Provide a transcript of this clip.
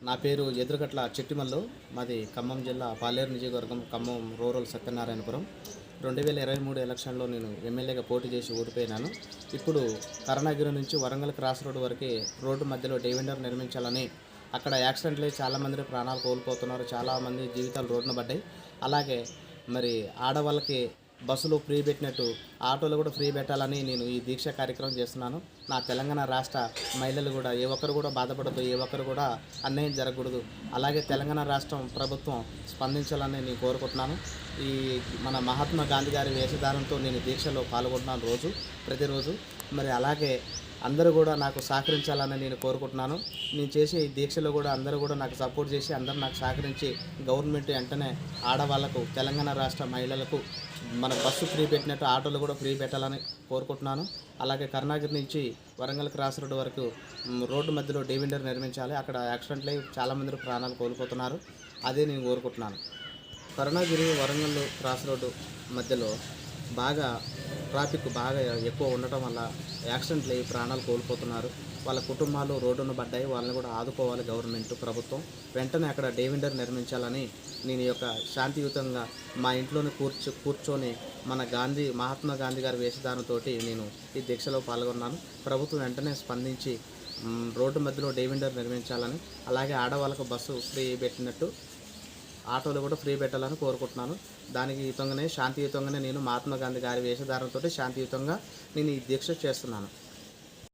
నా పేరు ఎదురుగట్ల చెట్టిమల్లు. మాది ఖమ్మం జిల్లా పాలేరు నియోజకవర్గం, ఖమ్మం రూరల్ సత్యనారాయణపురం. 2023 ఎలక్షన్లో నేను ఎమ్మెల్యేగా పోటీ చేసి ఓడిపోయినాను. ఇప్పుడు కరుణాగిరి నుంచి వరంగల్ క్రాస్ రోడ్ వరకు రోడ్డు మధ్యలో డివైడర్ నిర్మించాలని, అక్కడ యాక్సిడెంట్లు చాలామంది ప్రాణాలు కోల్పోతున్నారు, చాలామంది జీవితాలు రోడ్డున పడ్డాయి. అలాగే మరి ఆడవాళ్ళకి బస్సులు ఫ్రీ పెట్టినట్టు ఆటోలు కూడా ఫ్రీ పెట్టాలని నేను ఈ దీక్ష కార్యక్రమం చేస్తున్నాను. నా తెలంగాణ రాష్ట్ర మహిళలు కూడా ఏ ఒక్కరు కూడా బాధపడద్దు, ఏ ఒక్కరు కూడా అన్యాయం జరగకూడదు. అలాగే తెలంగాణ రాష్ట్రం ప్రభుత్వం స్పందించాలని నేను కోరుకుంటున్నాను. ఈ మన మహాత్మా గాంధీ గారి వేషధారంతో నేను దీక్షలో పాల్గొంటున్నాను ప్రతిరోజు. మరి అలాగే అందరూ కూడా నాకు సహకరించాలని నేను కోరుకుంటున్నాను. నేను చేసే ఈ దీక్షలో కూడా అందరూ కూడా నాకు సపోర్ట్ చేసి, అందరూ నాకు సహకరించి గవర్నమెంట్ వెంటనే ఆడవాళ్లకు, తెలంగాణ రాష్ట్ర మహిళలకు మన బస్సు ఫ్రీ పెట్టినట్టు ఆటోలు కూడా ఫ్రీ పెట్టాలని కోరుకుంటున్నాను. అలాగే కరుణాగిరి నుంచి వరంగల్ క్రాస్ రోడ్ వరకు రోడ్డు మధ్యలో డివైడర్ నిర్మించాలి. అక్కడ యాక్సిడెంట్లు అయి చాలామంది ప్రాణాలు కోల్పోతున్నారు. అదే నేను కోరుకుంటున్నాను. కరుణాగిరి వరంగల్ క్రాస్ రోడ్డు మధ్యలో బాగా ట్రాఫిక్ బాగా ఎక్కువ ఉండటం వల్ల యాక్సిడెంట్లు అయ్యి ప్రాణాలు కోల్పోతున్నారు. వాళ్ళ కుటుంబాలు రోడ్డును పడ్డాయి. వాళ్ళని కూడా ఆదుకోవాలి గవర్నమెంట్, ప్రభుత్వం. వెంటనే అక్కడ డివైడర్ నిర్మించాలని నేను యొక్క శాంతియుతంగా మా ఇంట్లోనే కూర్చొని మన మహాత్మా గాంధీ గారి వేషధారంతో నేను ఈ దీక్షలో పాల్గొన్నాను. ప్రభుత్వం వెంటనే స్పందించి రోడ్డు మధ్యలో డివైడర్ నిర్మించాలని, అలాగే ఆడవాళ్ళకు బస్సు ఫ్రీ పెట్టినట్టు ఆటోలు కూడా ఫ్రీ పెట్టాలని కోరుకుంటున్నాను. దానికి శాంతియుతంగానే నేను మహాత్మా గాంధీ గారి వేషధారంతో శాంతియుతంగా నేను ఈ దీక్ష చేస్తున్నాను.